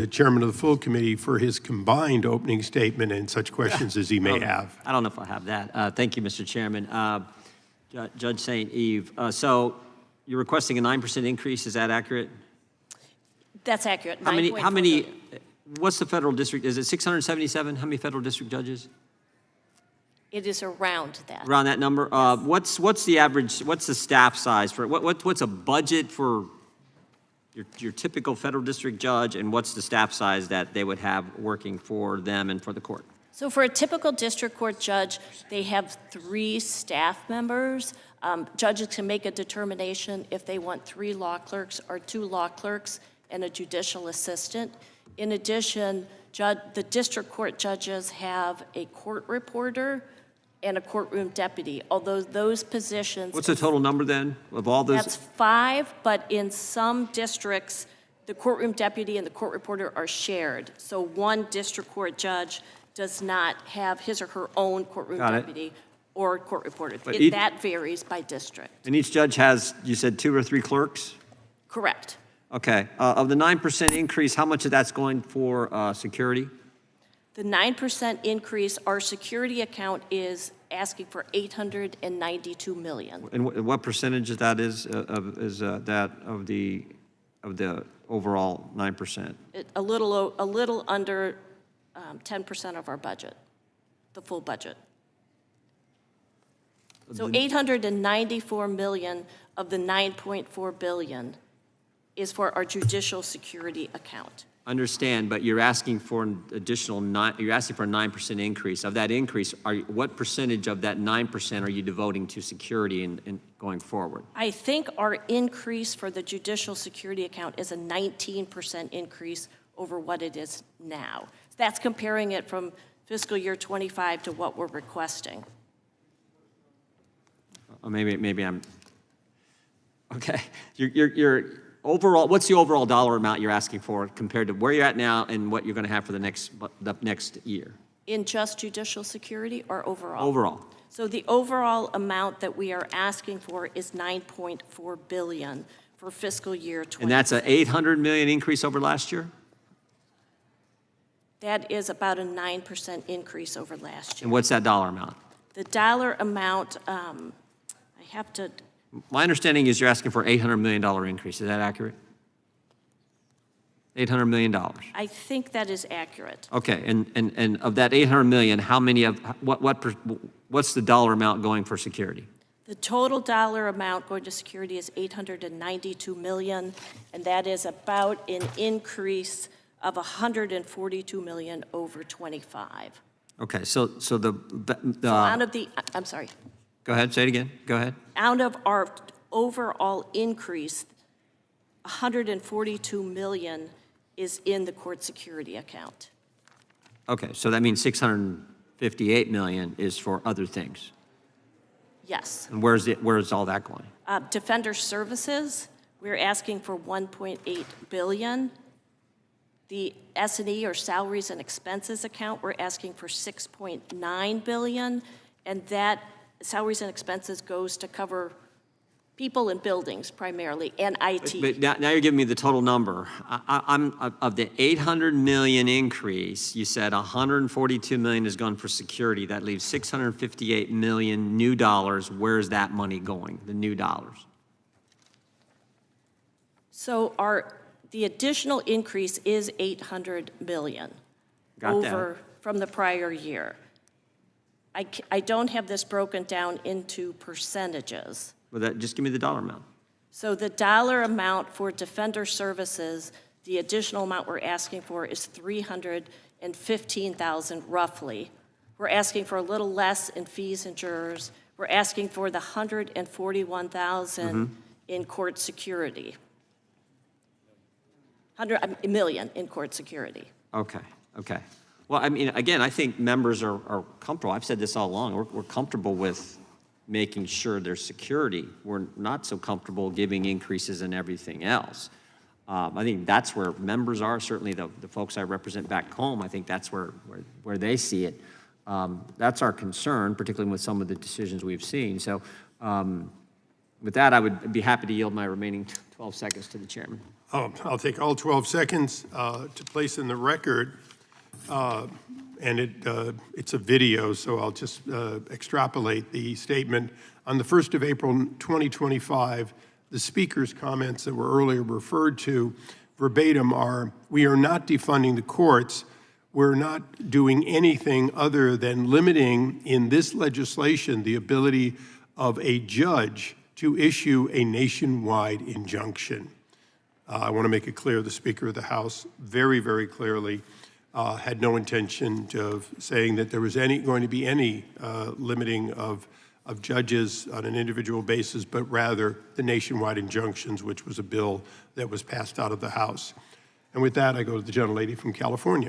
the chairman of the full committee for his combined opening statement and such questions as he may have. I don't know if I have that. Thank you, Mr. Chairman. Judge St. Eve, so you're requesting a 9% increase, is that accurate? That's accurate. How many, what's the federal district, is it 677? How many federal district judges? It is around that. Around that number? What's the average, what's the staff size for, what's a budget for your typical federal district judge, and what's the staff size that they would have working for them and for the court? So for a typical district court judge, they have 3 staff members. Judges can make a determination if they want 3 law clerks or 2 law clerks and a judicial assistant. In addition, the district court judges have a court reporter and a courtroom deputy, although those positions— What's the total number then of all those? That's 5, but in some districts, the courtroom deputy and the court reporter are shared. So one district court judge does not have his or her own courtroom deputy or court reporter. That varies by district. And each judge has, you said, 2 or 3 clerks? Correct. Okay. Of the 9% increase, how much of that's going for security? The 9% increase, our security account is asking for $892 million. And what percentage of that is that of the overall 9%? A little under 10% of our budget, the full budget. So $894 million of the $9.4 billion is for our judicial security account. Understand, but you're asking for an additional you're asking for a 9% increase. Of that increase, what percentage of that 9% are you devoting to security and going forward? I think our increase for the judicial security account is a 19% increase over what it is now. That's comparing it from fiscal year 25 to what we're requesting. Or maybe I'm okay. You're overall, what's the overall dollar amount you're asking for compared to where you're at now and what you're going to have for the next year? In just judicial security or overall? Overall. So the overall amount that we are asking for is $9.4 billion for fiscal year 20. And that's an $800 million increase over last year? That is about a 9% increase over last year. And what's that dollar amount? The dollar amount, I have to. My understanding is you're asking for $800 million increase. Is that accurate? $800 million. I think that is accurate. Okay, and of that $800 million, how many of what's the dollar amount going for security? The total dollar amount going to security is $892 million, and that is about an increase of $142 million over 25. Okay, so the out of the, I'm sorry. Go ahead, say it again. Go ahead. Out of our overall increase, $142 million is in the court security account. Okay, so that means $658 million is for other things. Yes. And where's all that going? Defender services, we're asking for $1.8 billion. The S&E, or salaries and expenses account, we're asking for $6.9 billion, and that salaries and expenses goes to cover people and buildings primarily, and IT. But now you're giving me the total number. I'm of the $800 million increase, you said $142 million is gone for security. That leaves $658 million new dollars. Where's that money going, the new dollars? So the additional increase is $800 million from the prior year. I don't have this broken down into percentages. Well, just give me the dollar amount. So the dollar amount for defender services, the additional amount we're asking for is $315,000 roughly. We're asking for a little less in fees and jurors. We're asking for the $141,000 in court security. $100 million in court security. Okay. Well, I mean, again, I think members are comfortable. I've said this all along. We're comfortable with making sure there's security. We're not so comfortable giving increases in everything else. I think that's where members are. Certainly the folks I represent back home, I think that's where they see it. That's our concern, particularly with some of the decisions we've seen. So With that, I would be happy to yield my remaining 12 seconds to the chairman. I'll take all 12 seconds to place in the record, and it's a video, so I'll just extrapolate the statement. On the 1st of April 2025, the speaker's comments that were earlier referred to verbatim are, "We are not defunding the courts. We're not doing anything other than limiting in this legislation the ability of a judge to issue a nationwide injunction." I want to make it clear the Speaker of the House very, very clearly had no intention of saying that there was going to be any limiting of judges on an individual basis, but rather the nationwide injunctions, which was a bill that was passed out of the House. And with that, I go to the gentlelady from California.